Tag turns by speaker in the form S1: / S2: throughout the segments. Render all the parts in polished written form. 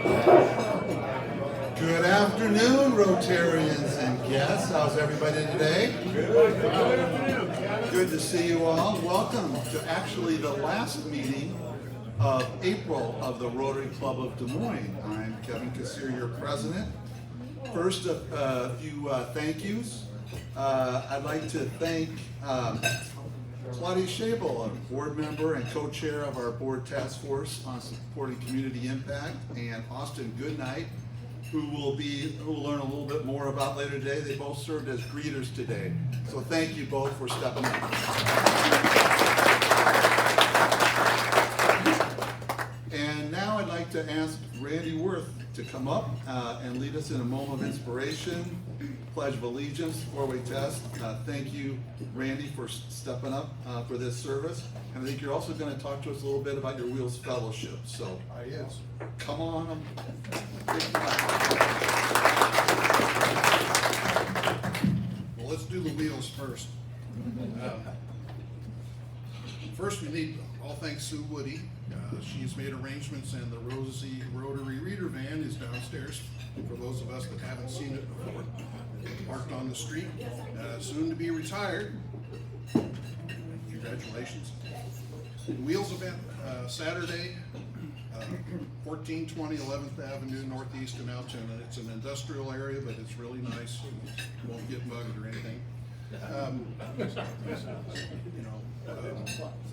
S1: Good afternoon, Rotarians and guests. How's everybody today? Good to see you all. Welcome to actually the last meeting of April of the Rotary Club of Des Moines. I'm Kevin Kassir, your president. First, a few thank yous. I'd like to thank Claudia Schabel, a board member and co-chair of our board task force on supporting community impact, and Austin Goodnight, who we'll learn a little bit more about later today. They both served as greeters today. So thank you both for stepping up. And now I'd like to ask Randy Worth to come up and lead us in a moment of inspiration, Pledge of Allegiance, four-way test. Thank you, Randy, for stepping up for this service. And I think you're also going to talk to us a little bit about your Wheels Fellowship. So,
S2: Yes.
S1: Come on.
S2: Well, let's do the wheels first. First, we need all thanks Sue Woody. She's made arrangements, and the Rosie Rotary Reader Van is downstairs for those of us that haven't seen it before. Parked on the street, soon to be retired. Congratulations. Wheels event Saturday, 1420 11th Avenue Northeast in Altoona. It's an industrial area, but it's really nice. Won't get mugged or anything.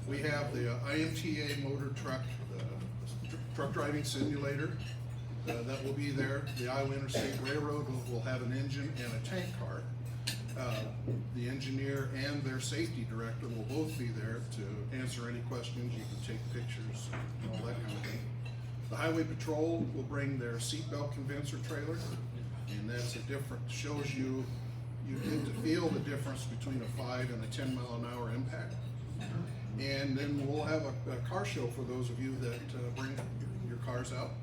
S2: We have the IMTA motor truck, truck driving simulator that will be there. The Iowa Interstate Railroad will have an engine and a tank car. The engineer and their safety director will both be there to answer any questions. You can take pictures and all that kind of thing. The Highway Patrol will bring their seatbelt convincer trailer, and that's shows you get to feel the difference between a 5 and a 10 mile an hour impact. And then we'll have a car show for those of you that bring your cars out.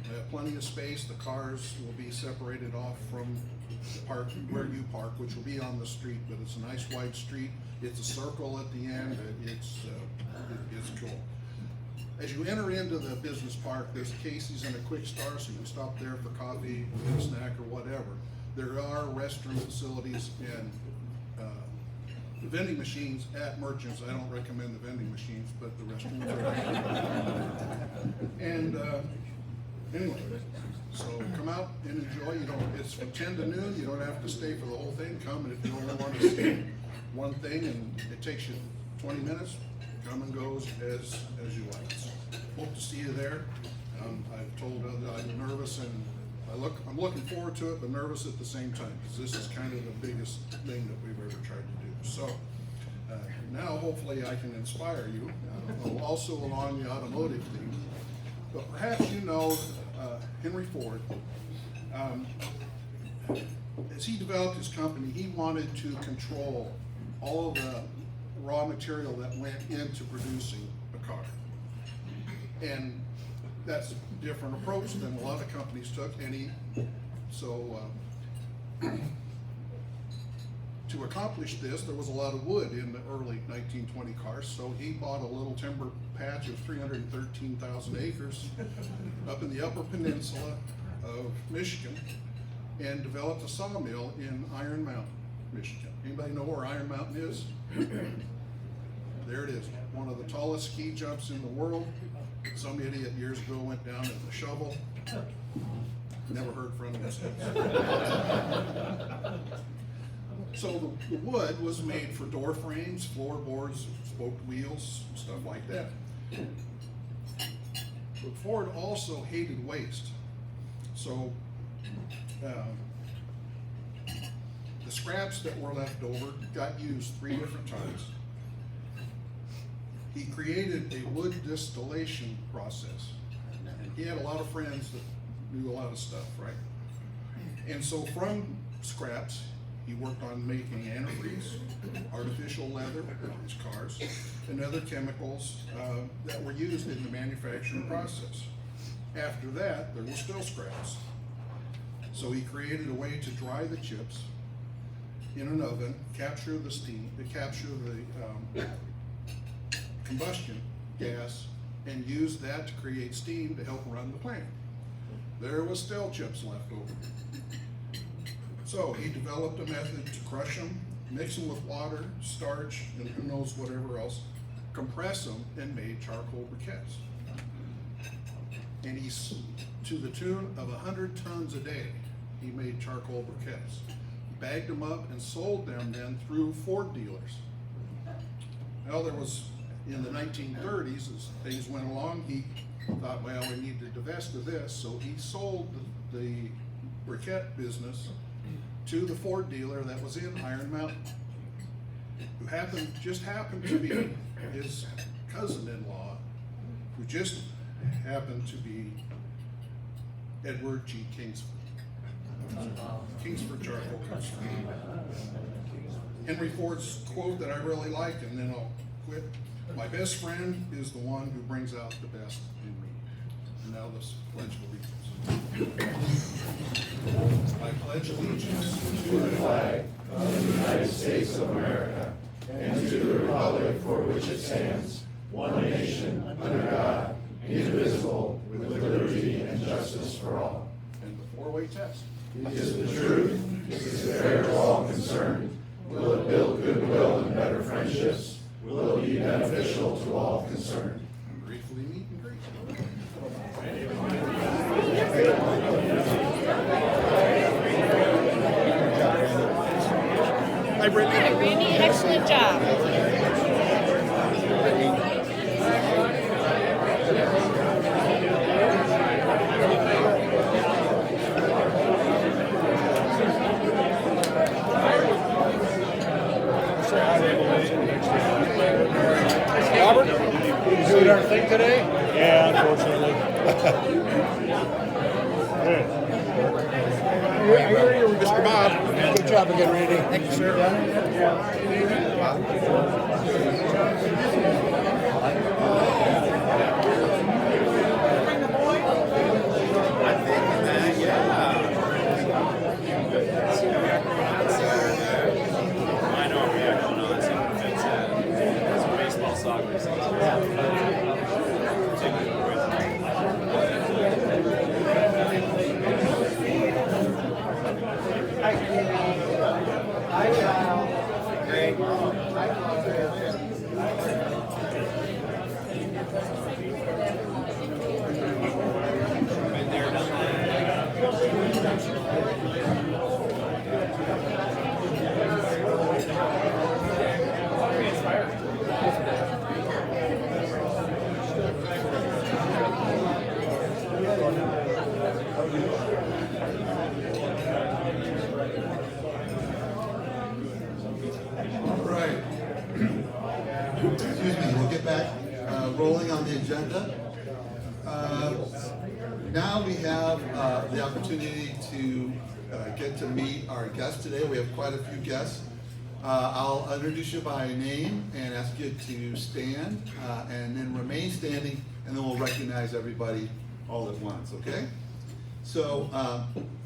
S2: We have plenty of space. The cars will be separated off from the park where you park, which will be on the street, but it's a nice wide street. It's a circle at the end. It's cool. As you enter into the business park, there's a Casey's and a Quick Star, so you can stop there for coffee, a snack, or whatever. There are restroom facilities and vending machines at merchants. I don't recommend the vending machines, but the restrooms are. And anyway, so come out and enjoy. It's from 10 to noon. You don't have to stay for the whole thing. Come, and if you only want to see one thing and it takes you 20 minutes, come and goes as you like. So, hope to see you there. I've told I'm nervous, and I'm looking forward to it, but nervous at the same time, because this is kind of the biggest thing that we've ever tried to do. So now hopefully I can inspire you, also along the automotive theme. But perhaps you know Henry Ford. As he developed his company, he wanted to control all of the raw material that went into producing a car. And that's a different approach than a lot of companies took. To accomplish this, there was a lot of wood in the early 1920 cars, so he bought a little timber patch of 313,000 acres up in the Upper Peninsula of Michigan and developed a sawmill in Iron Mountain, Michigan. Anybody know where Iron Mountain is? There it is, one of the tallest ski jumps in the world. Some idiot years ago went down with a shovel. Never heard from him since. So the wood was made for door frames, floorboards, spoked wheels, stuff like that. But Ford also hated waste. So the scraps that were left over got used 3 different times. He created a wood distillation process. And he had a lot of friends that knew a lot of stuff, right? And so from scraps, he worked on making antifreeze, artificial leather for his cars, and other chemicals that were used in the manufacturing process. After that, there were still scraps. So he created a way to dry the chips in an oven, capture the steam, capture the combustion gas and used that to create steam to help run the plant. There was still chips left over. So he developed a method to crush them, mix them with water, starch, and who knows whatever else, compress them, and made charcoal briquettes. And he's to the tune of 100 tons a day. He made charcoal briquettes, bagged them up, and sold them then through Ford dealers. Well, there was in the 1930s, as things went along, he thought, well, we need to divest of this, so he sold the briquette business to the Ford dealer that was in Iron Mountain, who just happened to be his cousin-in-law, who just happened to be Edward G. Kingsford. Kingsford Charcoal Company. Henry Ford's quote that I really like, and then I'll quit. My best friend is the one who brings out the best in me. And now this Pledge of Allegiance. I pledge allegiance
S3: to the flag of the United States of America and to the republic for which it stands, one nation, under God, indivisible, with liberty and justice for all.
S2: And the four-way test.
S3: Is the truth, is it fair to all concerned? Will it build goodwill and better friendships? Will it be beneficial to all concerned?
S2: Briefly meet and greet.
S4: Hi, Randy. Excellent job.
S5: Robert, you doing our thing today? Yeah, unfortunately. Mr. Bob, good job again, Randy. Thank you, sir.
S1: Rolling on the agenda. Now we have the opportunity to get to meet our guests today. We have quite a few guests. I'll introduce you by name and ask you to stand and then remain standing, and then we'll recognize everybody all at once, okay? So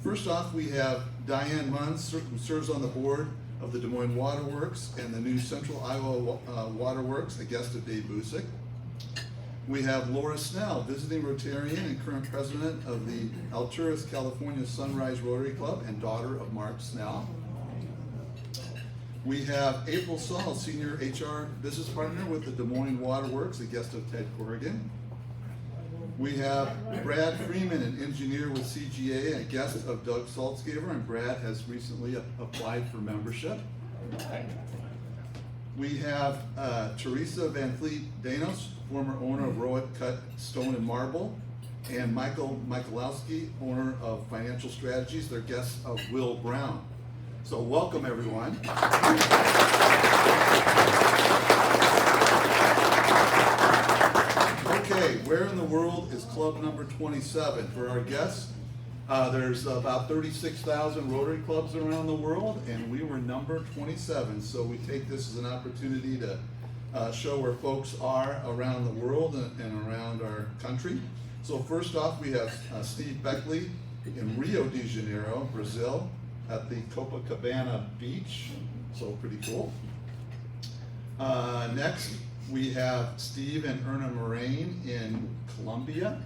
S1: first off, we have Diane Munz, who serves on the board of the Des Moines Water Works and the new Central Iowa Water Works, a guest of Dave Busick. We have Laura Snell, visiting Rotarian and current president of the Alturas, California Sunrise Rotary Club and daughter of Mark Snell. We have April Saul, senior HR business partner with the Des Moines Water Works, a guest of Ted Corrigan. We have Brad Freeman, an engineer with CGA, a guest of Doug Saltzgaver, and Brad has recently applied for membership. We have Teresa Van Fleet Danos, former owner of Rowett Cut Stone and Marble, and Michael Michalowski, owner of Financial Strategies. They're guests of Will Brown. So welcome, everyone. Okay, where in the world is club number 27? For our guests, there's about 36,000 Rotary clubs around the world, and we were number 27. So we take this as an opportunity to show where folks are around the world and around our country. So first off, we have Steve Beckley in Rio de Janeiro, Brazil, at the Copacabana Beach. So pretty cool. Next, We have Steve and Erna Moraine in Columbia.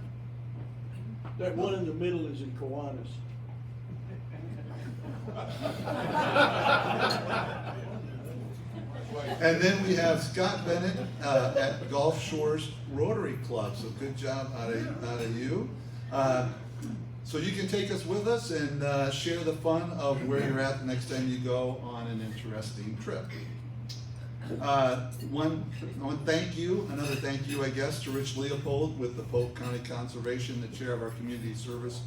S6: That one in the middle is in Kiwanis.
S1: And then we have Scott Bennett at Gulf Shores Rotary Club. So good job out of you. So you can take us with us and share the fun of where you're at the next time you go on an interesting trip. One thank you, another thank you, I guess, to Rich Leopold with the Polk County Conservation, the chair of our Community Service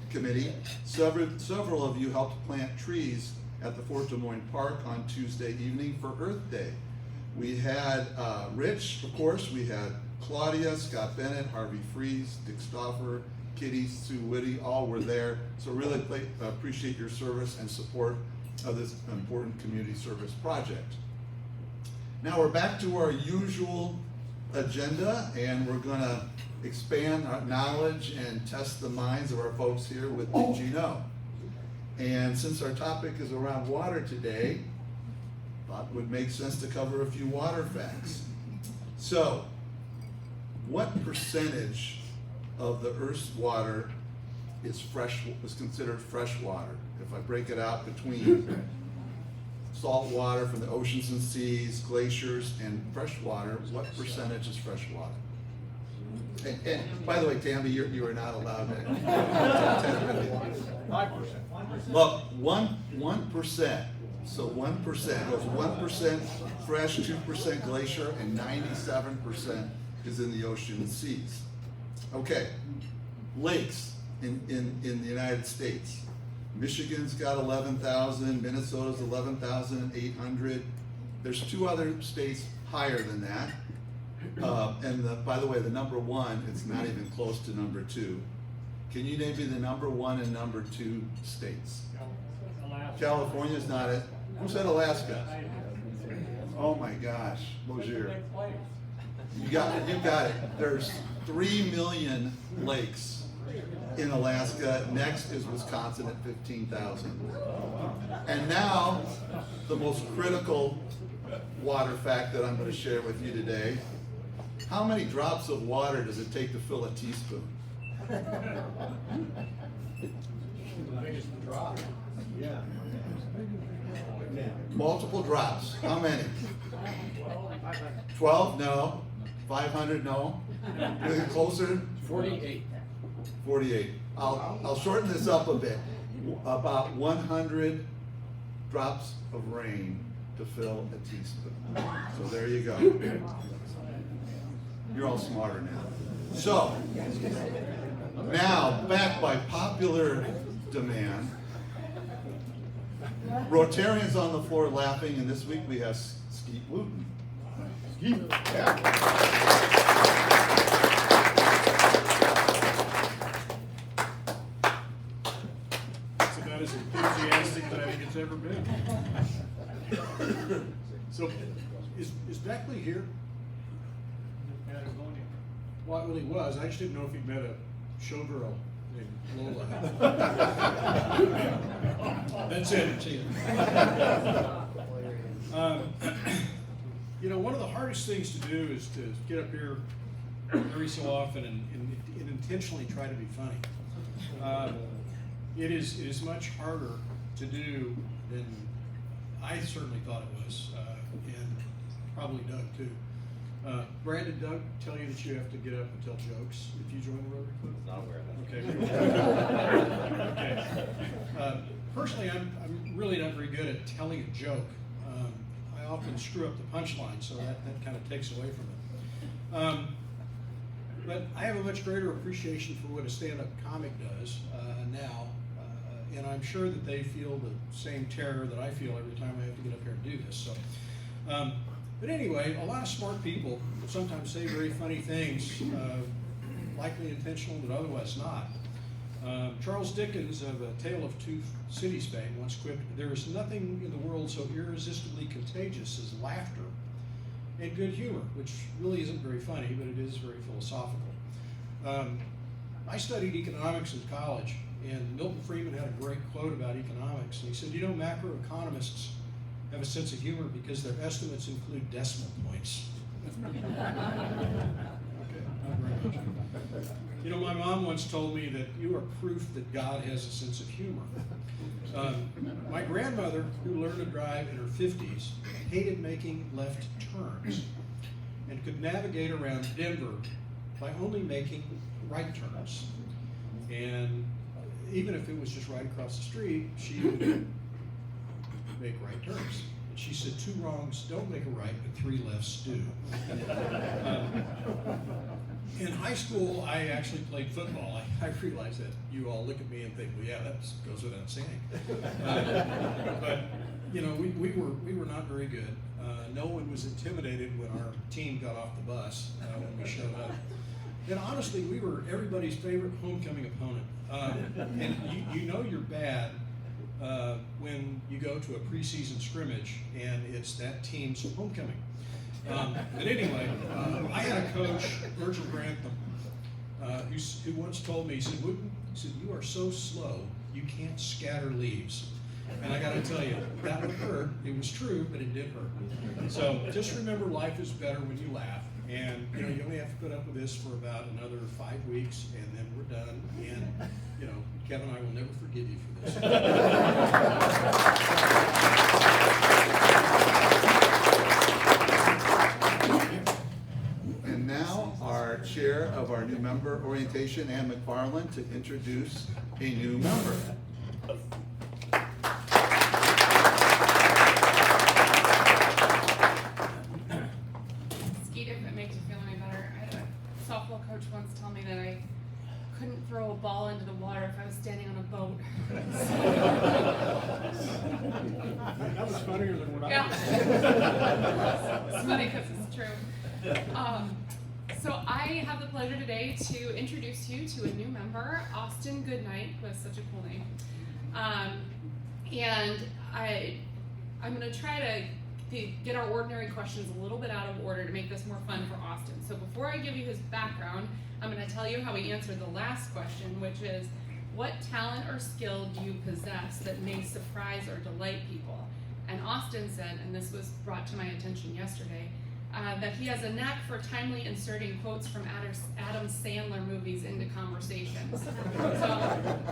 S1: Committee. Several of you helped plant trees at the Fort Des Moines Park on Tuesday evening for Earth Day. We had Rich, of course, we had Claudia, Scott Bennett, Harvey Fries, Dick Stauffer, Kitty, Sue Whitty, all were there. So really appreciate your service and support of this important community service project. Now we're back to our usual agenda, and we're gonna expand our knowledge and test the minds of our folks here with Did You Know? And since our topic is around water today, thought it would make sense to cover a few water facts. So, what percentage of the Earth's water is considered fresh water? If I break it out between salt water from the oceans and seas, glaciers, and fresh water, what percentage is fresh water? And by the way, Tammy, you are not allowed to.
S5: 5%.
S1: Look, 1%. So 1% goes 1% fresh, 2% glacier, and 97% is in the ocean and seas. Okay, lakes in the United States. Michigan's got 11,000, Minnesota's 11,800. There's 2 other states higher than that. And by the way, the number 1, it's not even close to number 2. Can you name me the number 1 and number 2 states? California's not it. Who said Alaska? Oh my gosh, Mosier. You got it. There's 3 million lakes in Alaska. Next is Wisconsin at 15,000. And now, the most critical water fact that I'm going to share with you today. How many drops of water does it take to fill a teaspoon? Multiple drops. How many? 12? No. 500? No. Anything closer?
S5: 48.
S1: 48. I'll shorten this up a bit. About 100 drops of rain to fill a teaspoon. So there you go. You're all smarter now. So, now back by popular demand, Rotarians on the floor laughing, and this week we have Skeet Wooten. Skeet. Yeah.
S7: It's about as enthusiastic that I think it's ever been. So, is Beckley here? Well, he was. I just didn't know if he'd met a showgirl named Lola. That's it. You know, one of the hardest things to do is to get up here every so often and intentionally try to be funny. It is much harder to do than I certainly thought it was, and probably Doug too. Brad, did Doug tell you that you have to get up and tell jokes if you join the Rotary Club?
S5: Not aware of that.
S7: Okay. Okay. Personally, I'm really not very good at telling a joke. I often screw up the punchline, so that kind of takes away from it. But I have a much greater appreciation for what a stand-up comic does now, and I'm sure that they feel the same terror that I feel every time I have to get up here and do this. So. But anyway, a lot of smart people sometimes say very funny things, likely intentional, but otherwise not. Charles Dickens of A Tale of Two Cities fame once quipped, "There is nothing in the world so irresistibly contagious as laughter and good humor," which really isn't very funny, but it is very philosophical. I studied economics in college, and Milton Friedman had a great quote about economics, and he said, "You know, macroeconomists have a sense of humor because their estimates include decimal points." Not very much. You know, my mom once told me that you are proof that God has a sense of humor. My grandmother, who learned to drive in her 50s, hated making left turns and could navigate around Denver by only making right turns. And even if it was just right across the street, she would make right turns. And she said, 2 wrongs don't make a right, but 3 lefts do. In high school, I actually played football. I realize that you all look at me and think, well, yeah, that goes without saying. But you know, we were not very good. No one was intimidated when our team got off the bus when we showed up. And honestly, we were everybody's favorite homecoming opponent. And you know you're bad when you go to a preseason scrimmage and it's that team's homecoming. But anyway, I had a coach, Virgil Grantham, who once told me, he said, Wooten, you are so slow, you can't scatter leaves. And I got to tell you, that would hurt. It was true, but it did hurt. So just remember, life is better when you laugh. And you know, you only have to put up with this for about another 5 weeks, and then we're done. And you know, Kevin, I will never forgive you for this.
S1: And now our chair of our new member orientation, Ann McFarland, to introduce a new member.
S8: Skeet, if it makes you feel any better, I had a softball coach once tell me that I couldn't throw a ball into the water if I was standing on a boat.
S5: That was funnier than what
S8: Yeah.
S5: I was.
S8: It's funny because it's true. So I have the pleasure today to introduce you to a new member, Austin Goodnight, who has such a cool name. And I'm going to try to get our ordinary questions a little bit out of order to make this more fun for Austin. So before I give you his background, I'm going to tell you how he answered the last question, which is, what talent or skill do you possess that may surprise or delight people? And Austin said, and this was brought to my attention yesterday, that he has a knack for timely inserting quotes from Adam Sandler movies into conversations. So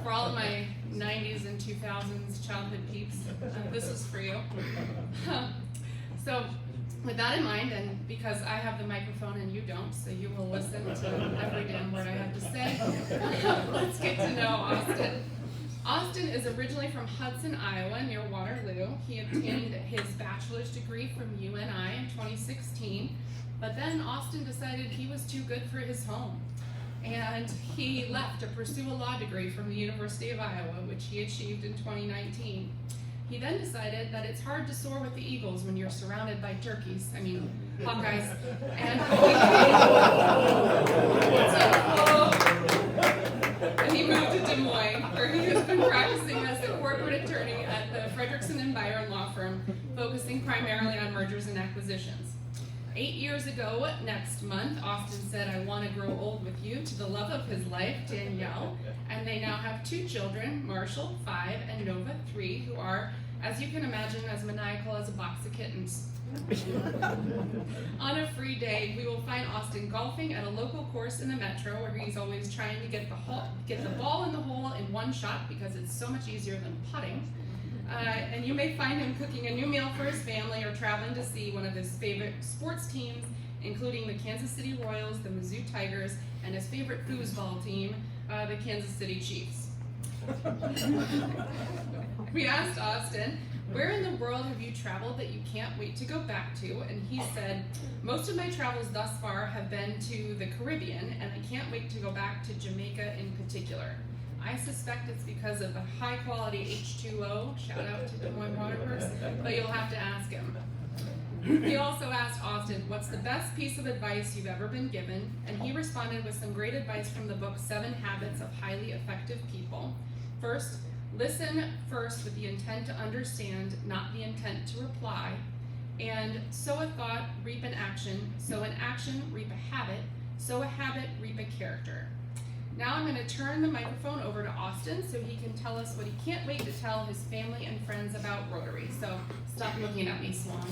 S8: for all of my 90s and 2000s childhood peeps, this is for you. So with that in mind, and because I have the microphone and you don't, so you will listen to every damn word I have to say, let's get to know Austin. Austin is originally from Hudson, Iowa, near Waterloo. He obtained his bachelor's degree from UNI in 2016, but then Austin decided he was too good for his home, and he left to pursue a law degree from the University of Iowa, which he achieved in 2019. He then decided that it's hard to soar with the eagles when you're surrounded by turkeys, Hawkeyes, and he moved to Des Moines, where he has been practicing as a corporate attorney at the Frederickson and Byron law firm, focusing primarily on mergers and acquisitions. 8 years ago, next month, Austin said, I want to grow old with you, to the love of his life, Danielle, and they now have 2 children, Marshall, 5, and Nova, 3, who are, as you can imagine, as maniacal as a box of kittens. On a free day, we will find Austin golfing at a local course in the metro, where he's always trying to get the ball in the hole in one shot, because it's so much easier than putting. And you may find him cooking a new meal for his family or traveling to see one of his favorite sports teams, including the Kansas City Royals, the Mizzou Tigers, and his favorite foosball team, the Kansas City Chiefs. We asked Austin, where in the world have you traveled that you can't wait to go back to? And he said, most of my travels thus far have been to the Caribbean, and I can't wait to go back to Jamaica in particular. I suspect it's because of the high quality H2O, shout out to Des Moines Waterworks, but you'll have to ask him. We also asked Austin, what's the best piece of advice you've ever been given? And he responded with some great advice from the book 7 Habits of Highly Effective People. First, listen first with the intent to understand, not the intent to reply. And sow a thought, reap an action. Sow an action, reap a habit. Sow a habit, reap a character. Now I'm going to turn the microphone over to Austin so he can tell us what he can't wait to tell his family and friends about Rotary. So stop looking at me, swans.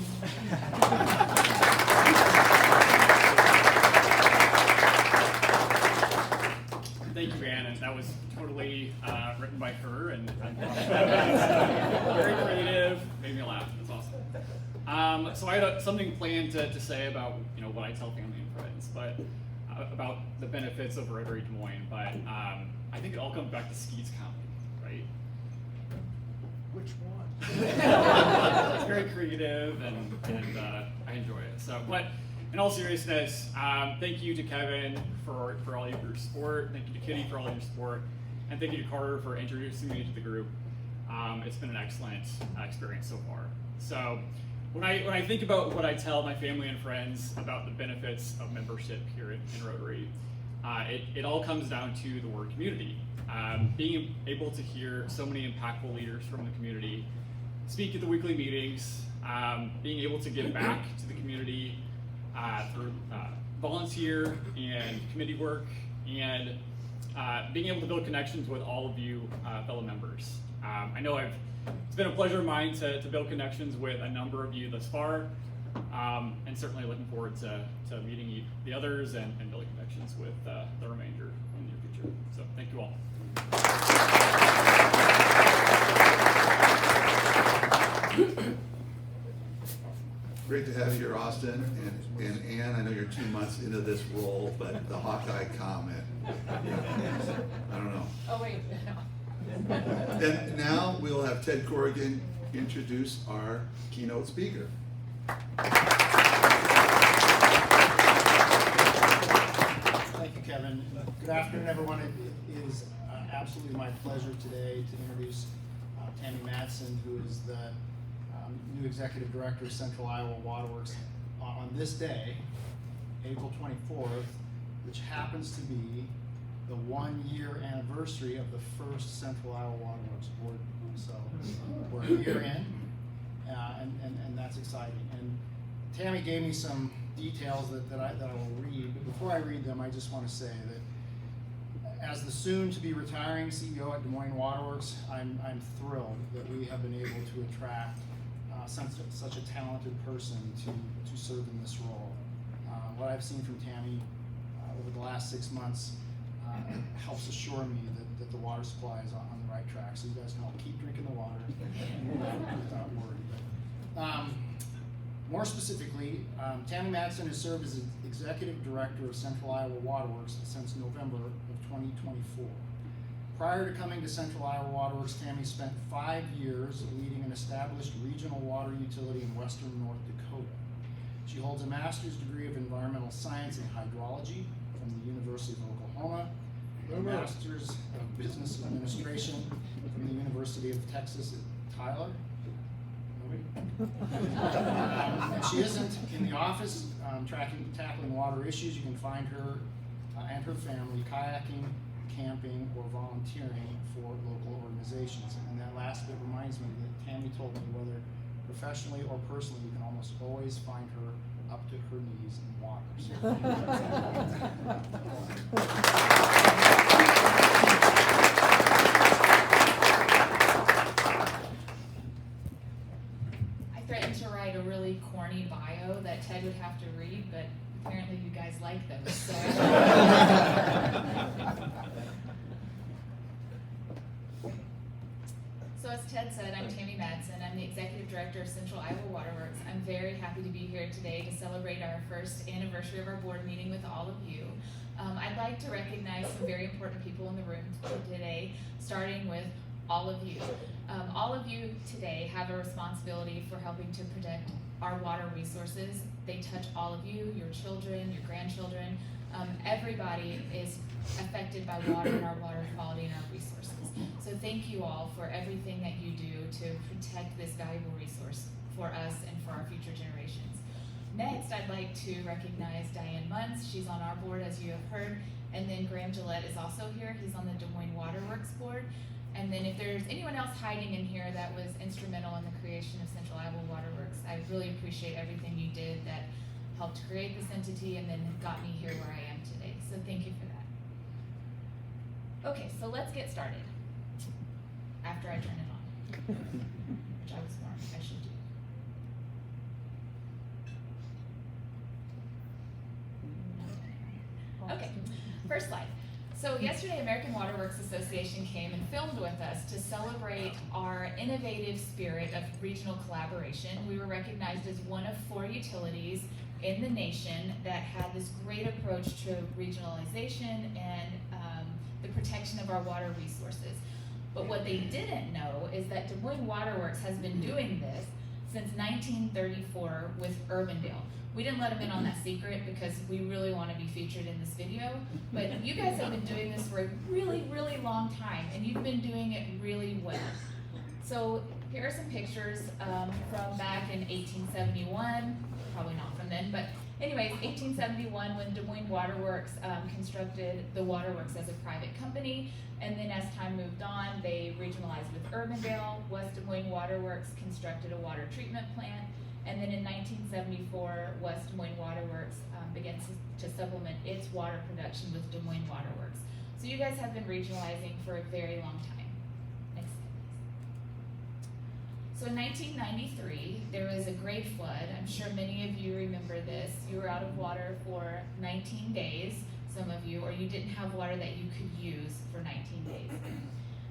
S9: and that was totally written by her, and very creative, made me laugh. That's awesome. So I had something planned to say about what I tell family and friends, but about the benefits of Rotary Des Moines. But I think it all comes back to Skeets County, right?
S6: Which one?
S9: It's very creative, and I enjoy it. So, but in all seriousness, thank you to Kevin for all of your support. Thank you to Kitty for all of your support, and thank you to Carter for introducing me to the group. It's been an excellent experience so far. So, when I think about what I tell my family and friends about the benefits of membership here in Rotary, it all comes down to the word community. Being able to hear so many impactful leaders from the community speak at the weekly meetings, being able to give back to the community through volunteer and committee work, and being able to build connections with all of you fellow members. I know it's been a pleasure of mine to build connections with a number of you thus far, and certainly looking forward to meeting the others and building connections with the remainder in the near future. So thank you all.
S1: Great to have you here, Austin. And Ann, I know you're 2 months into this role, but the Hawkeye comment, I don't know.
S8: Oh, wait, no.
S1: And now we'll have Ted Corrigan introduce our keynote speaker.
S10: Thank you, Kevin. Good afternoon, everyone. It is absolutely my pleasure today to introduce Tammy Madsen, who is the new Executive Director of Central Iowa Waterworks on this day, April 24th, which happens to be the 1-year anniversary of the first Central Iowa Waterworks board. So we're a year in, and that's exciting. And Tammy gave me some details that I will read, but before I read them, I just want to say that as the soon-to-be retiring CEO at Des Moines Waterworks, I'm thrilled that we have been able to attract such a talented person to serve in this role. What I've seen from Tammy over the last 6 months helps assure me that the water supply is on the right track. So you guys can all keep drinking the water without worry. But, more specifically, Tammy Madsen has served as Executive Director of Central Iowa Waterworks since November of 2024. Prior to coming to Central Iowa Waterworks, Tammy spent 5 years leading an established regional water utility in western North Dakota. She holds a master's degree of environmental science and hydrology from the University of Oklahoma, a master's of business administration from the University of Texas at Tyler. And she isn't in the office tackling water issues. You can find her and her family kayaking, camping, or volunteering for local organizations. And that last bit reminds me that Tammy told me whether professionally or personally, you can almost always find her up to her knees in water.
S11: I threatened to write a really corny bio that Ted would have to read, but apparently you guys like those. So. So as Ted said, I'm Tammy Madsen. I'm the Executive Director of Central Iowa Waterworks. I'm very happy to be here today to celebrate our first anniversary of our board meeting with all of you. I'd like to recognize some very important people in the room today, starting with all of you. All of you today have a responsibility for helping to protect our water resources. They touch all of you, your children, your grandchildren. Everybody is affected by water and our water quality and our resources. So thank you all for everything that you do to protect this valuable resource for us and for our future generations. Next, I'd like to recognize Diane Muntz. She's on our board, as you have heard. And then Graham Gillette is also here. He's on the Des Moines Waterworks board. And then if there's anyone else hiding in here that was instrumental in the creation of Central Iowa Waterworks, I really appreciate everything you did that helped create this entity and then got me here where I am today. So thank you for that. Okay, so let's get started. After I turn it on, which I was warned I should do. Okay, first slide. So yesterday, American Water Works Association came and filmed with us to celebrate our innovative spirit of regional collaboration. We were recognized as one of 4 utilities in the nation that had this great approach to regionalization and the protection of our water resources. But what they didn't know is that Des Moines Water Works has been doing this since 1934 with Urbandale. We didn't let them in on that secret because we really want to be featured in this video, but you guys have been doing this for a really, really long time, and you've been doing it really well. So here are some pictures from back in 1871, probably not from then, but anyways, 1871 when Des Moines Water Works constructed the waterworks as a private company, and then as time moved on, they regionalized with Urbandale. West Des Moines Water Works constructed a water treatment plant, and then in 1974, West Des Moines Water Works began to supplement its water production with Des Moines Water Works. So you guys have been regionalizing for a very long time. Next slide, please. So in 1993, there was a great flood. I'm sure many of you remember this. You were out of water for 19 days, some of you, or you didn't have water that you could use for 19 days.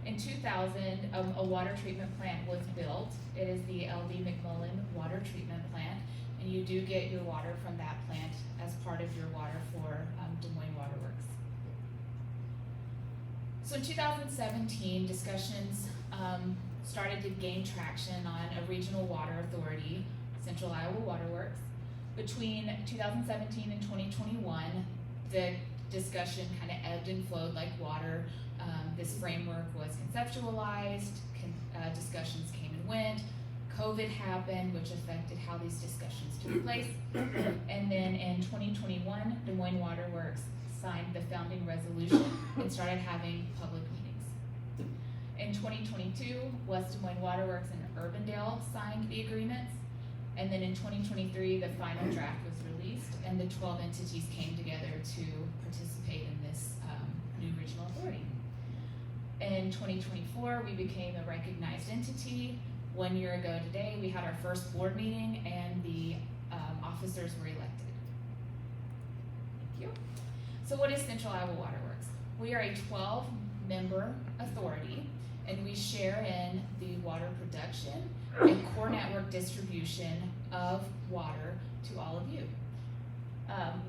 S11: In 2000, a water treatment plant was built. It is the L.D. McMullen Water Treatment Plant, and you do get your water from that plant as part of your water for Des Moines Water Works. So in 2017, discussions started to gain traction on a regional water authority, Central Iowa Water Works. Between 2017 and 2021, the discussion kind of ebbed and flowed like water. This framework was conceptualized, discussions came and went, COVID happened, which affected how these discussions took place. And then in 2021, Des Moines Water Works signed the founding resolution and started having public meetings. In 2022, West Des Moines Water Works and Urbandale signed the agreements. And then in 2023, the final draft was released, and the 12 entities came together to participate in this new regional authority. In 2024, we became a recognized entity. 1 year ago today, we had our first board meeting, and the officers were elected. Thank you. So what is Central Iowa Water Works? We are a 12-member authority, and we share in the water production and core network distribution of water to all of you.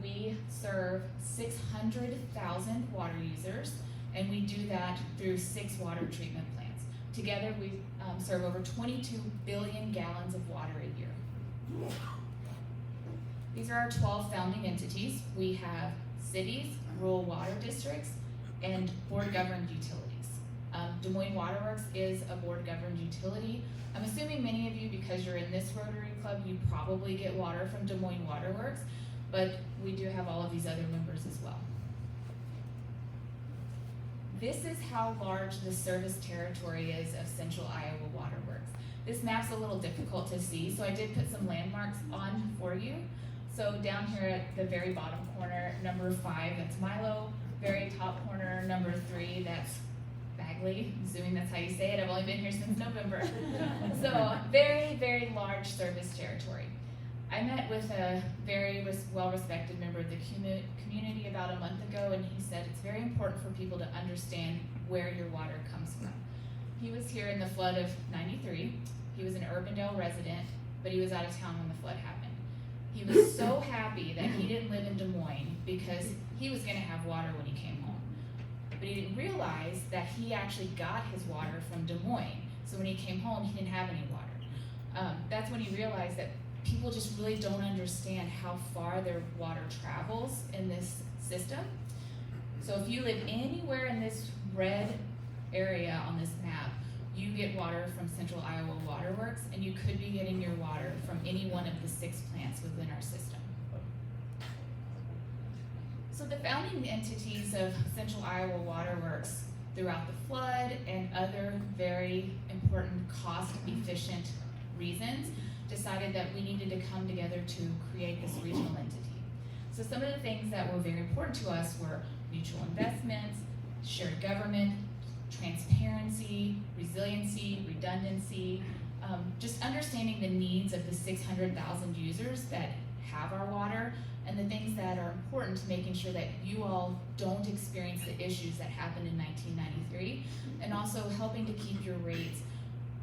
S11: We serve 600,000 water users, and we do that through 6 water treatment plants. Together, we serve over 22 billion gallons of water a year. These are our 12 founding entities. We have cities, rural water districts, and board-governed utilities. Des Moines Water Works is a board-governed utility. I'm assuming many of you, because you're in this Rotary Club, you probably get water from Des Moines Water Works, but we do have all of these other members as well. This is how large the service territory is of Central Iowa Water Works. This map's a little difficult to see, so I did put some landmarks on for you. So down here at the very bottom corner, number 5, that's Milo. Very top corner, number 3, that's Bagley. I'm assuming that's how you say it. I've only been here since November. So very, very large service territory. I met with a very well-respected member of the community about a month ago, and he said it's very important for people to understand where your water comes from. He was here in the flood of '93. He was an Urbandale resident, but he was out of town when the flood happened. He was so happy that he didn't live in Des Moines because he was going to have water when he came home. But he didn't realize that he actually got his water from Des Moines. So when he came home, he didn't have any water. That's when he realized that people just really don't understand how far their water travels in this system. So if you live anywhere in this red area on this map, you get water from Central Iowa Water Works, and you could be getting your water from any one of the 6 plants within our system. So the founding entities of Central Iowa Water Works throughout the flood and other very important cost-efficient reasons decided that we needed to come together to create this regional entity. So some of the things that were very important to us were mutual investments, shared government, transparency, resiliency, redundancy, just understanding the needs of the 600,000 users that have our water, and the things that are important to making sure that you all don't experience the issues that happened in 1993, and also helping to keep your rates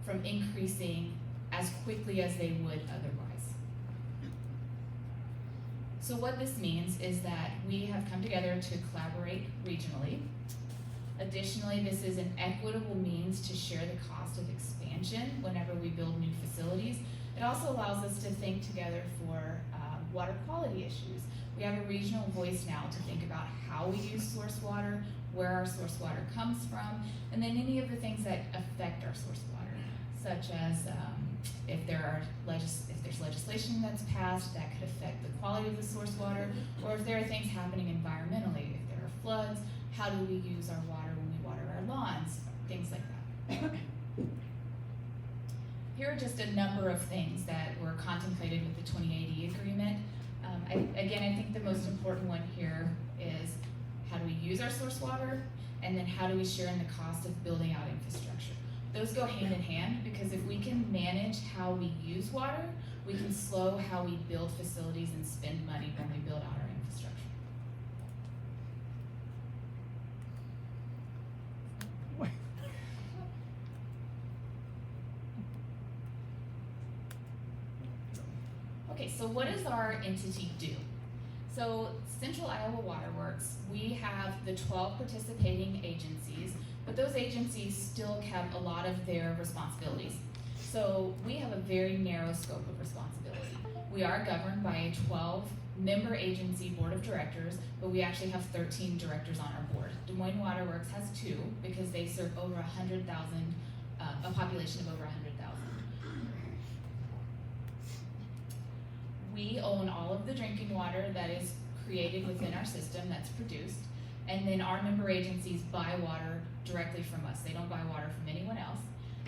S11: from increasing as quickly as they would otherwise. So what this means is that we have come together to collaborate regionally. Additionally, this is an equitable means to share the cost of expansion whenever we build new facilities. It also allows us to think together for water quality issues. We have a regional voice now to think about how we use source water, where our source water comes from, and then any of the things that affect our source water, such as if there's legislation that's passed that could affect the quality of the source water, or if there are things happening environmentally, if there are floods, how do we use our water when we water our lawns, things like that. Here are just a number of things that were contemplated with the 2080 agreement. Again, I think the most important one here is how do we use our source water, and then how do we share in the cost of building out infrastructure. Those go hand in hand, because if we can manage how we use water, we can slow how we build facilities and spend money when we build out our infrastructure. Okay, so what does our entity do? So Central Iowa Water Works, we have the 12 participating agencies, but those agencies still have a lot of their responsibilities. So we have a very narrow scope of responsibility. We are governed by a 12-member agency board of directors, but we actually have 13 directors on our board. Des Moines Water Works has 2 because they serve over 100,000, a population of over 100,000. We own all of the drinking water that is created within our system that's produced, and then our member agencies buy water directly from us. They don't buy water from anyone else.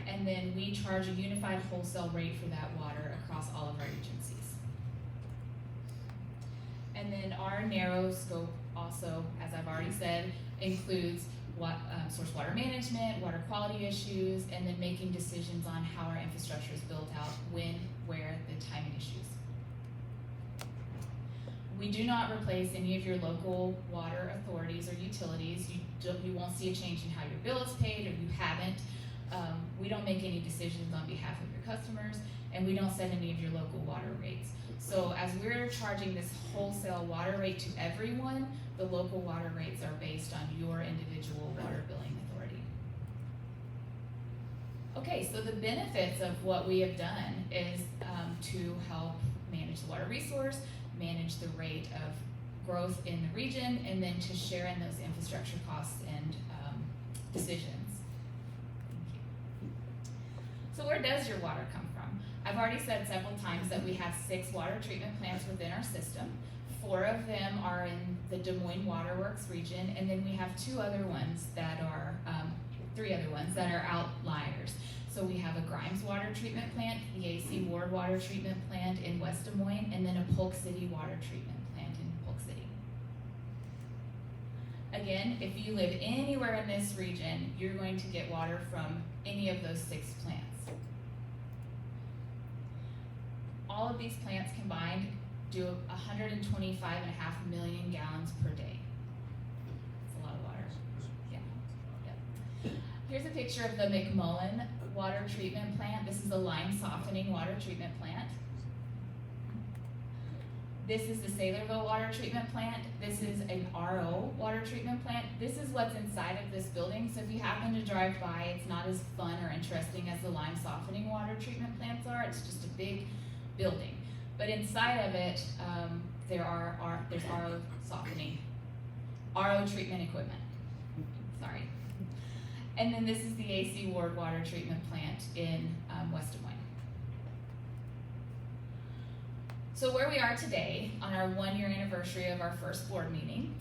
S11: And then we charge a unified wholesale rate for that water across all of our agencies. And then our narrow scope also, as I've already said, includes source water management, water quality issues, and then making decisions on how our infrastructure is built out, when, where, the timing issues. We do not replace any of your local water authorities or utilities. You won't see a change in how your bill is paid, or you haven't. We don't make any decisions on behalf of your customers, and we don't set any of your local water rates. So as we're charging this wholesale water rate to everyone, the local water rates are based on your individual water billing authority. Okay, so the benefits of what we have done is to help manage the water resource, manage the rate of growth in the region, and then to share in those infrastructure costs and decisions. Thank you. So where does your water come from? I've already said several times that we have 6 water treatment plants within our system. 4 of them are in the Des Moines Water Works region, and then we have 2 other ones that are, 3 other ones that are outliers. So we have a Grimes Water Treatment Plant, the AC Ward Water Treatment Plant in West Des Moines, and then a Polk City Water Treatment Plant in Polk City. Again, if you live anywhere in this region, you're going to get water from any of those 6 plants. All of these plants combined do 125.5 million gallons per day. That's a lot of water. Yeah. Here's a picture of the McMullen Water Treatment Plant. This is a lime softening water treatment plant. This is the Saylorville Water Treatment Plant. This is an RO water treatment plant. This is what's inside of this building. So if you happen to drive by, it's not as fun or interesting as the lime softening water treatment plants are. It's just a big building. But inside of it, there's RO softening, RO treatment equipment. Sorry. And then this is the AC Ward Water Treatment Plant in West Des Moines. So where we are today, on our 1-year anniversary of our first board meeting,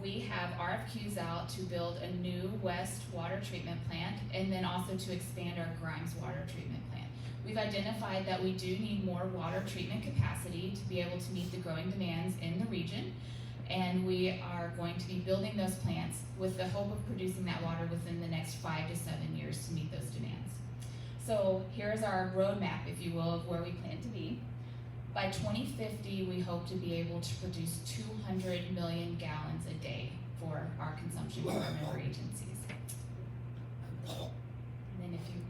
S11: we have RFQs out to build a new West Water Treatment Plant, and then also to expand our Grimes Water Treatment Plant. We've identified that we do need more water treatment capacity to be able to meet the growing demands in the region, and we are going to be building those plants with the hope of producing that water within the next 5 to 7 years to meet those demands. So here's our roadmap, if you will, of where we plan to be. By 2050, we hope to be able to produce 200 million gallons a day for our consumption for our member agencies. And then if you,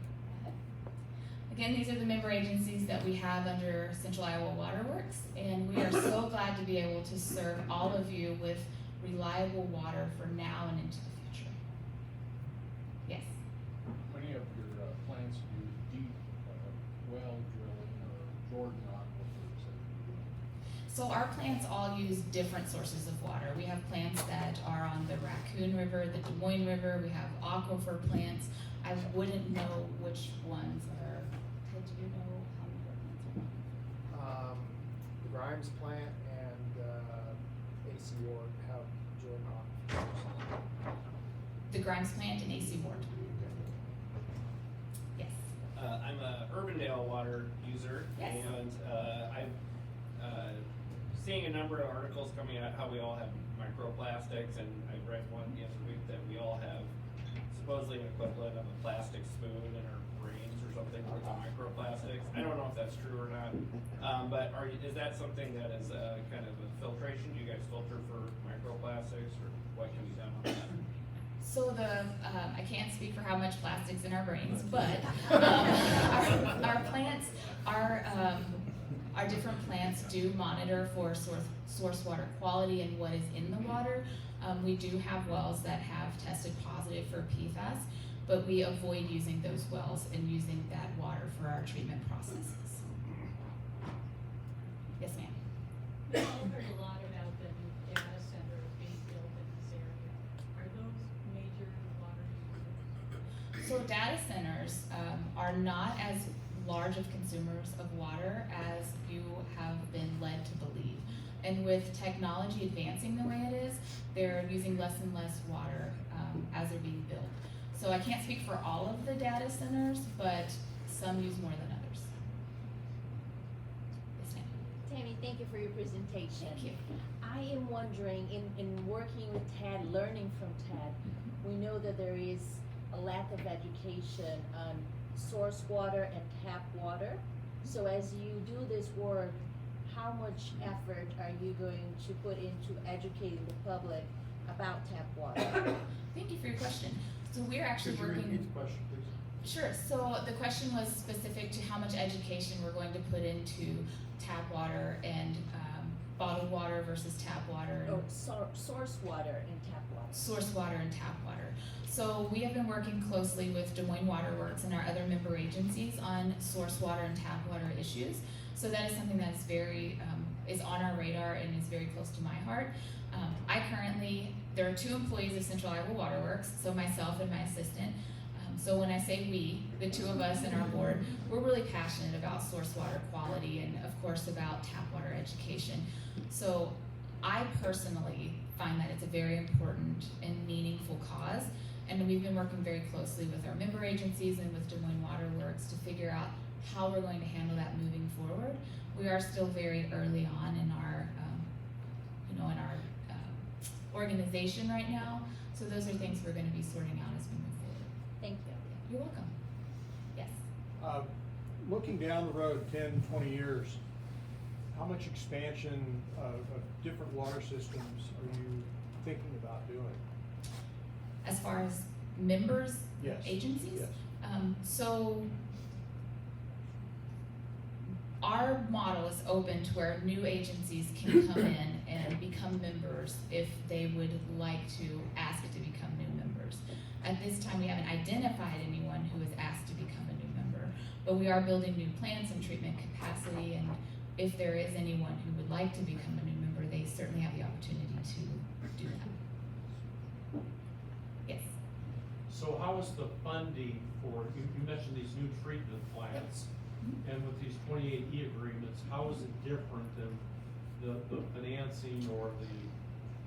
S11: again, these are the member agencies that we have under Central Iowa Water Works, and we are so glad to be able to serve all of you with reliable water for now and into the future. Yes.
S5: Many of your plants do deep well drilling or Jordan aquifers that you do.
S11: So our plants all use different sources of water. We have plants that are on the Raccoon River, the Des Moines River. We have aquifer plants. I wouldn't know which ones are. Ted, do you know how many of our plants are?
S10: The Grimes plant and AC Ward have Jordan aquifers.
S11: The Grimes plant and AC Ward. Yes.
S12: I'm a Urbandale water user,
S11: Yes.
S12: and I'm seeing a number of articles coming out how we all have microplastics, and I read one the other week that we all have supposedly an equivalent of a plastic spoon in our brains or something worth of microplastics. I don't know if that's true or not, but is that something that is kind of a filtration? Do you guys filter for microplastics, or what can be done on that?
S11: So I can't speak for how much plastic's in our brains, but our plants, our different plants do monitor for source water quality and what is in the water. We do have wells that have tested positive for PFAS, but we avoid using those wells and using that water for our treatment processes. Yes, ma'am.
S13: I've heard a lot about the new data centers being built in this area. Are those major water users?
S11: So data centers are not as large of consumers of water as you have been led to believe. And with technology advancing the way it is, they're using less and less water as they're being built. So I can't speak for all of the data centers, but some use more than others. Yes, ma'am.
S4: Tammy, thank you for your presentation.
S11: Thank you.
S4: I am wondering, in working with TAD, learning from TAD, we know that there is a lack of education on source water and tap water. So as you do this work, how much effort are you going to put into educating the public about tap water?
S11: Thank you for your question. So we're actually
S5: Could you
S11: working.
S5: repeat the question, please?
S11: Sure. So the question was specific to how much education we're going to put into tap water and bottled water versus tap water.
S4: Or source water and tap water?
S11: Source water and tap water. So we have been working closely with Des Moines Water Works and our other member agencies on source water and tap water issues. So that is something that is very, is on our radar and is very close to my heart. There are 2 employees of Central Iowa Water Works, so myself and my assistant. So when I say we, the 2 of us and our board, we're really passionate about source water quality and of course about tap water education. So I personally find that it's a very important and meaningful cause, and we've been working very closely with our member agencies and with Des Moines Water Works to figure out how we're going to handle that moving forward. We are still very early on in our, organization right now, so those are things we're going to be sorting out as we move forward.
S4: Thank you.
S11: You're welcome. Yes.
S5: Looking down the road 10, 20 years, how much expansion of different water systems are you thinking about doing?
S11: As far as members,
S5: Yes.
S11: agencies?
S5: Yes.
S11: So our model is open to where new agencies can come in and become members if they would like to ask to become new members. At this time, we haven't identified anyone who has asked to become a new member, but we are building new plants and treatment capacity, and if there is anyone who would like to become a new member, they certainly have the opportunity to do that. Yes.
S14: So how is the funding for, you mentioned these new treatment plants, and with these 28E agreements, how is it different than the financing or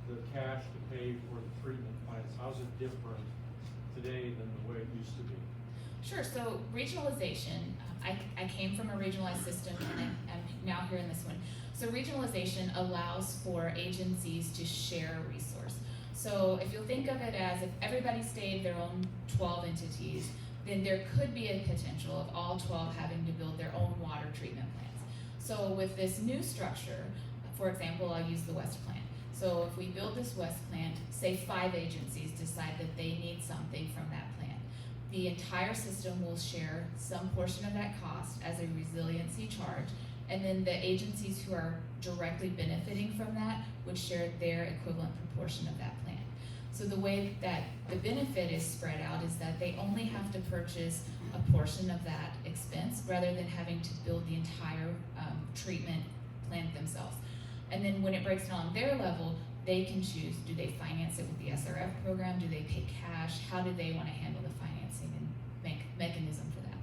S14: the cash to pay for the treatment plants? How is it different today than the way it used to be?
S11: Sure, so regionalization, I came from a regionalized system and I'm now here in this one. So regionalization allows for agencies to share a resource. So if you'll think of it as if everybody stayed their own 12 entities, then there could be a potential of all 12 having to build their own water treatment plants. So with this new structure, for example, I'll use the West Plant. So if we build this West Plant, say 5 agencies decide that they need something from that plant. The entire system will share some portion of that cost as a resiliency charge, and then the agencies who are directly benefiting from that would share their equivalent proportion of that plant. So the way that the benefit is spread out is that they only have to purchase a portion of that expense rather than having to build the entire treatment plant themselves. And then when it breaks down on their level, they can choose, do they finance it with the SRF program? Do they pay cash? How do they want to handle the financing and make mechanism for that?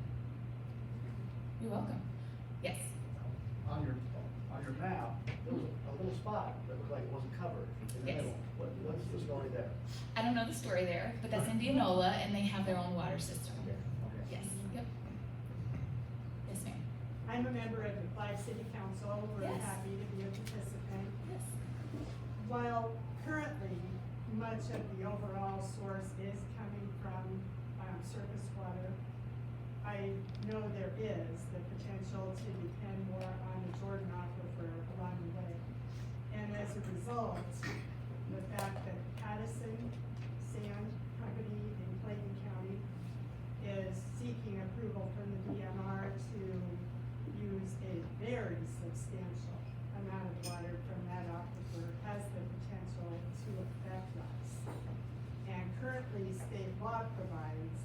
S11: You're welcome. Yes.
S15: On your map, there was a little spot that looked like it wasn't covered in the
S11: Yes.
S15: middle. What's the story there?
S11: I don't know the story there, but that's Indianola, and they have their own water system.
S15: Okay, okay.
S11: Yes. Yep. Yes, ma'am.
S16: I'm a member of the Clyde City Council. We're
S11: Yes.
S16: happy to be a participant.
S11: Yes.
S16: While currently much of the overall source is coming from surface water, I know there is the potential to depend more on the Jordan Aquifer along the way. And as a result, the fact that Pattison Sand Company in Clayton County is seeking approval from the DNR to use a very substantial amount of water from that aquifer has the potential to affect us. And currently, state law provides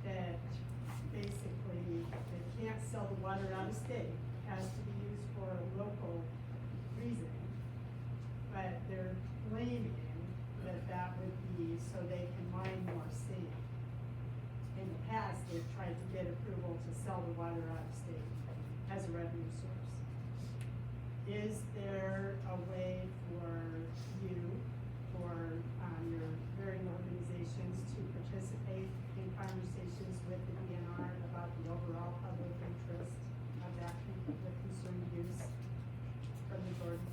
S16: that basically they can't sell the water out of state, it has to be used for local reasoning. But they're claiming that that would be so they can mine more sand. In the past, they've tried to get approval to sell the water out of state as a revenue source. Is there a way for you, for your varying organizations to participate in conversations with the DNR about the overall public interest of that, the consumed use from the Jordan?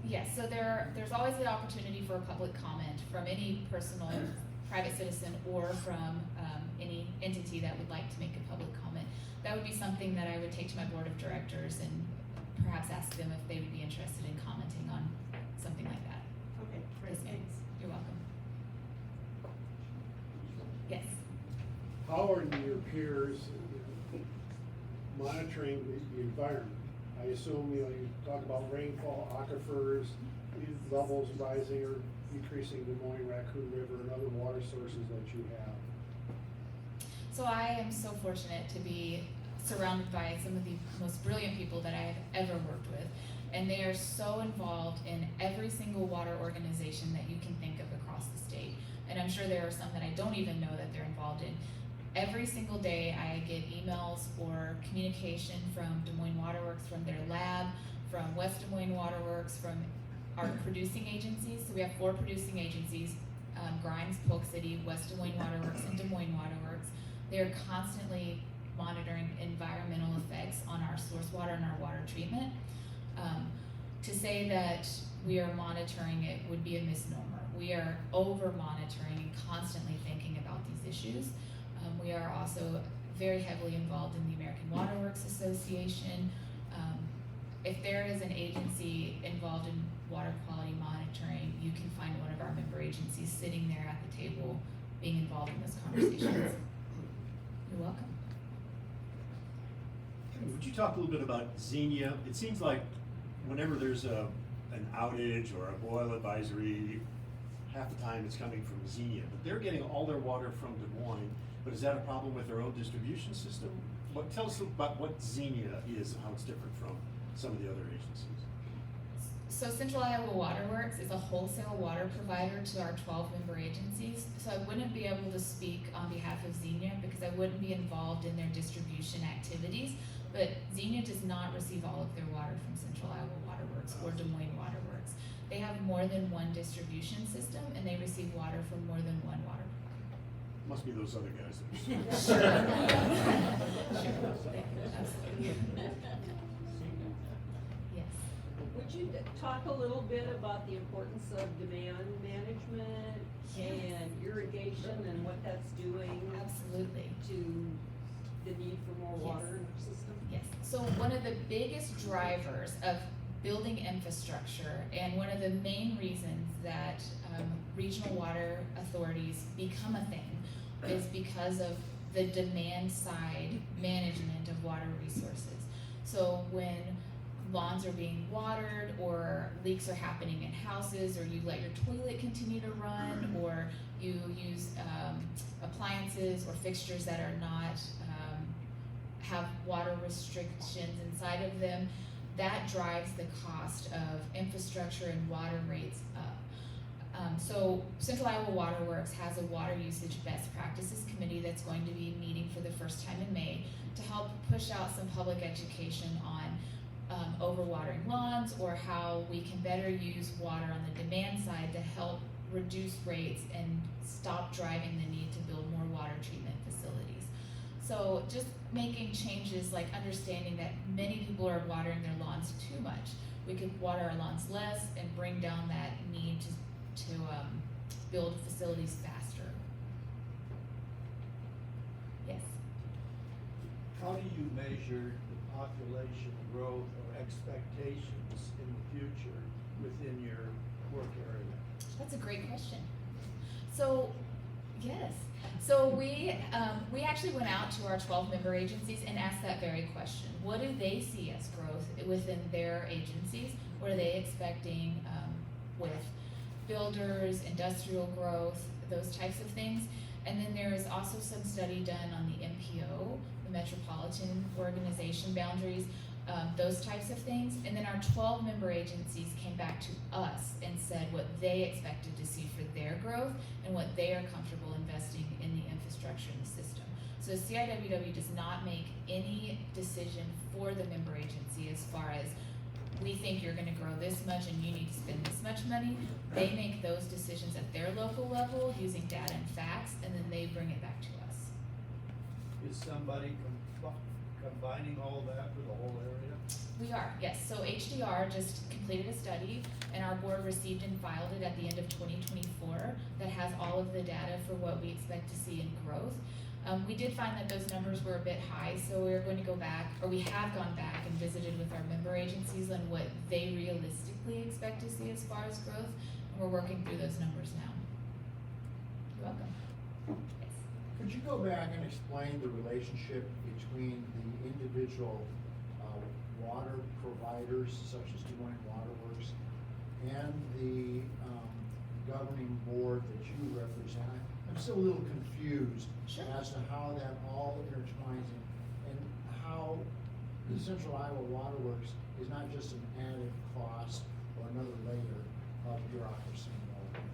S11: Yes, so there's always the opportunity for a public comment from any personal, private citizen, or from any entity that would like to make a public comment. That would be something that I would take to my board of directors and perhaps ask them if they would be interested in commenting on something like that.
S16: Okay, great,
S11: Yes, ma'am.
S16: thanks.
S11: You're welcome. Yes.
S5: How are your peers monitoring the environment? I assume, you talk about rainfall, aquifers, levels rising or decreasing Des Moines, Raccoon River, and other water sources that you have.
S11: So I am so fortunate to be surrounded by some of the most brilliant people that I have ever worked with. And they are so involved in every single water organization that you can think of across the state. And I'm sure there are some that I don't even know that they're involved in. Every single day I get emails or communication from Des Moines Waterworks, from their lab, from West Des Moines Waterworks, from our producing agencies. So we have 4 producing agencies, Grimes, Polk City, West Des Moines Waterworks, and Des Moines Waterworks. They're constantly monitoring environmental effects on our source water and our water treatment. To say that we are monitoring it would be a misnomer. We are over monitoring and constantly thinking about these issues. We are also very heavily involved in the American Waterworks Association. If there is an agency involved in water quality monitoring, you can find one of our member agencies sitting there at the table being involved in those conversations. You're welcome.
S17: Would you talk a little bit about Xenia? It seems like whenever there's an outage or a boil advisory, half the time it's coming from Xenia, but they're getting all their water from Des Moines. But is that a problem with their own distribution system? Tell us about what Xenia is and how it's different from some of the other agencies.
S11: So Central Iowa Waterworks is a wholesale water provider to our 12 member agencies. So I wouldn't be able to speak on behalf of Xenia because I wouldn't be involved in their distribution activities. But Xenia does not receive all of their water from Central Iowa Waterworks or Des Moines Waterworks. They have more than one distribution system and they receive water from more than one water provider.
S17: Must be those other guys that are
S11: Sure. Absolutely. Yes.
S13: Would you talk a little bit about the importance of demand management and irrigation and what that's doing?
S11: Absolutely.
S13: To the need for more water in our system?
S11: Yes, so one of the biggest drivers of building infrastructure and one of the main reasons that regional water authorities become a thing is because of the demand side management of water resources. So when lawns are being watered or leaks are happening in houses, or you let your toilet continue to run, or you use appliances or fixtures that are not have water restrictions inside of them, that drives the cost of infrastructure and water rates up. So Central Iowa Water Works has a water usage best practices committee that's going to be meeting for the first time in May to help push out some public education on overwatering lawns, or how we can better use water on the demand side to help reduce rates and stop driving the need to build more water treatment facilities. So just making changes like understanding that many people are watering their lawns too much. We could water our lawns less and bring down that need to build facilities faster. Yes?
S15: How do you measure the population growth or expectations in the future within your work area?
S11: That's a great question. So, yes. So we actually went out to our 12 member agencies and asked that very question. What do they see as growth within their agencies? What are they expecting with builders, industrial growth, those types of things? And then there is also some study done on the MPO, the Metropolitan Organization boundaries, those types of things. And then our 12 member agencies came back to us and said what they expected to see for their growth and what they are comfortable investing in the infrastructure in the system. So CIWW does not make any decision for the member agency as far as we think you're gonna grow this much and you need to spend this much money. They make those decisions at their local level using data and facts, and then they bring it back to us.
S15: Is somebody combining all that for the whole area?
S11: We are, yes. So HDR just completed a study, and our board received and filed it at the end of 2024 that has all of the data for what we expect to see in growth. We did find that those numbers were a bit high, so we're going to go back, or we have gone back and visited with our member agencies on what they realistically expect to see as far as growth, and we're working through those numbers now. You're welcome. Yes.
S10: Could you go back and explain the relationship between the individual water providers, such as Des Moines Water Works, and the governing board that you represent? I'm still a little confused as to how that all intertwines and how the Central Iowa Water Works is not just an added cost or another layer of bureaucracy involved.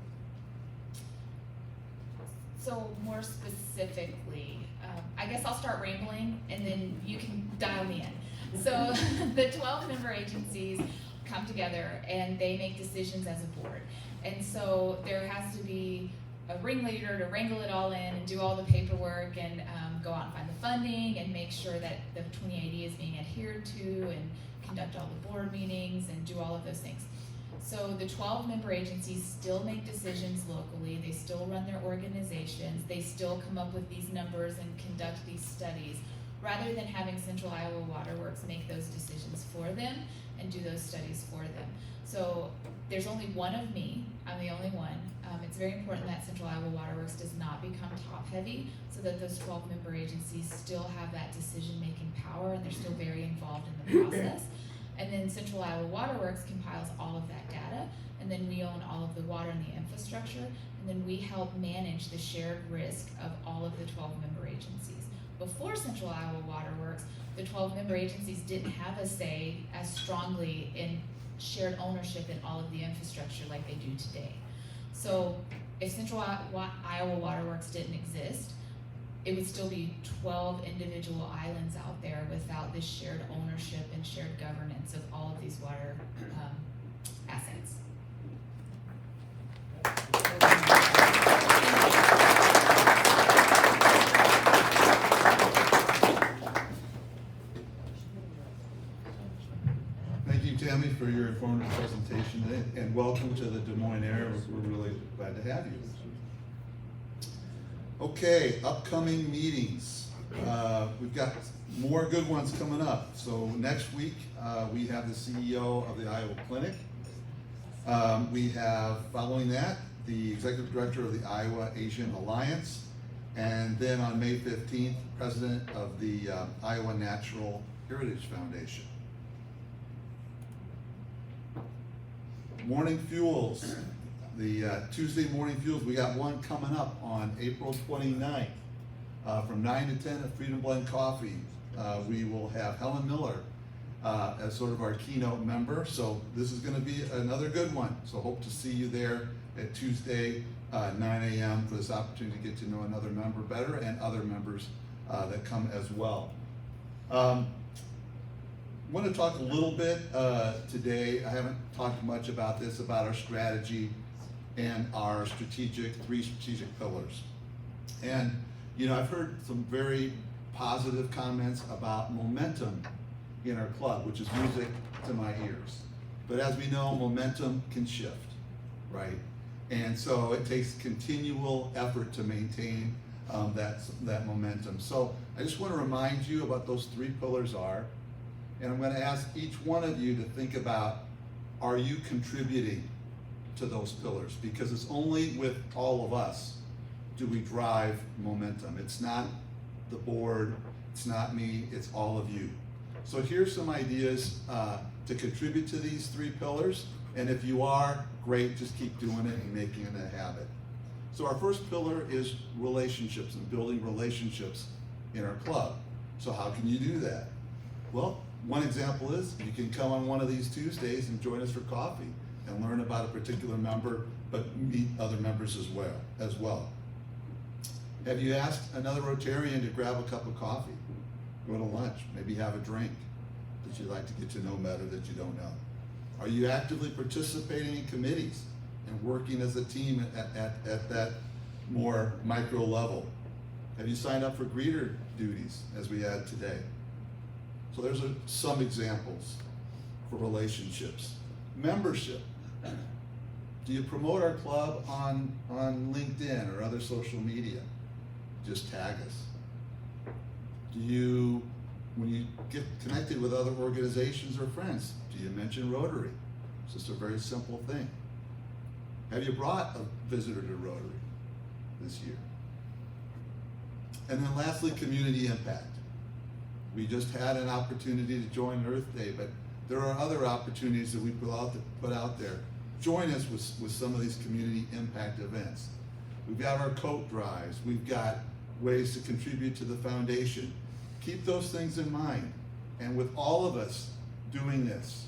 S11: So more specifically, I guess I'll start rambling and then you can dial me in. So the 12 member agencies come together and they make decisions as a board. And so there has to be a ringleader to wrangle it all in and do all the paperwork and go out and find the funding and make sure that the 2080 is being adhered to and conduct all the board meetings and do all of those things. So the 12 member agencies still make decisions locally, they still run their organizations, they still come up with these numbers and conduct these studies, rather than having Central Iowa Water Works make those decisions for them and do those studies for them. So there's only one of me, I'm the only one. It's very important that Central Iowa Water Works does not become top heavy, so that those 12 member agencies still have that decision-making power and they're still very involved in the process. And then Central Iowa Water Works compiles all of that data, and then we own all of the water and the infrastructure, and then we help manage the shared risk of all of the 12 member agencies. Before Central Iowa Water Works, the 12 member agencies didn't have a say as strongly in shared ownership in all of the infrastructure like they do today. So if Central Iowa Water Works didn't exist, it would still be 12 individual islands out there without this shared ownership and shared governance of all of these water assets.
S1: Thank you, Tammy, for your informative presentation, and welcome to the Des Moines area. We're really glad to have you. Okay, upcoming meetings. We've got more good ones coming up. So next week, we have the CEO of the Iowa Clinic. We have, following that, the Executive Director of the Iowa Asian Alliance. And then on May 15th, President of the Iowa Natural Heritage Foundation. Morning fuels, the Tuesday morning fuels, we got one coming up on April 29th. From 9 to 10 at Freedom Blend Coffee. We will have Helen Miller as sort of our keynote member. So this is gonna be another good one. So hope to see you there at Tuesday, 9 a.m. for this opportunity to get to know another member better and other members that come as well. Want to talk a little bit today. I haven't talked much about this, about our strategy and our three strategic pillars. And you know, I've heard some very positive comments about momentum in our club, which is music to my ears. But as we know, momentum can shift, right? And so it takes continual effort to maintain that momentum. So I just want to remind you about those three pillars are, and I'm going to ask each one of you to think about, are you contributing to those pillars? Because it's only with all of us do we drive momentum. It's not the board, it's not me, it's all of you. So here's some ideas to contribute to these three pillars, and if you are, great, just keep doing it and making it a habit. So our first pillar is relationships and building relationships in our club. So how can you do that? Well, one example is you can come on one of these Tuesdays and join us for coffee and learn about a particular member, but meet other members as well. Have you asked another Rotarian to grab a cup of coffee, go to lunch, maybe have a drink that you'd like to get to know better that you don't know? Are you actively participating in committees and working as a team at that more micro level? Have you signed up for greeter duties as we had today? So there's some examples for relationships. Membership. Do you promote our club on LinkedIn or other social media? Just tag us. Do you, when you get connected with other organizations or friends, do you mention Rotary? It's just a very simple thing. Have you brought a visitor to Rotary this year? And then lastly, community impact. We just had an opportunity to join Earth Day, but there are other opportunities that we put out there. Join us with some of these community impact events. We've got our coat drives. We've got ways to contribute to the foundation. Keep those things in mind. And with all of us doing this,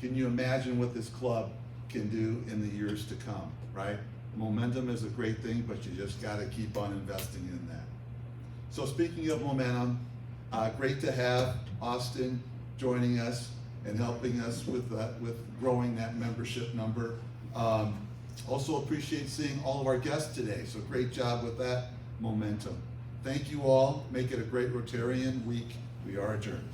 S1: can you imagine what this club can do in the years to come, right? Momentum is a great thing, but you just gotta keep on investing in that. So speaking of momentum, great to have Austin joining us and helping us with growing that membership number. Also appreciate seeing all of our guests today, so great job with that momentum. Thank you all. Make it a great Rotarian week. We are adjourned.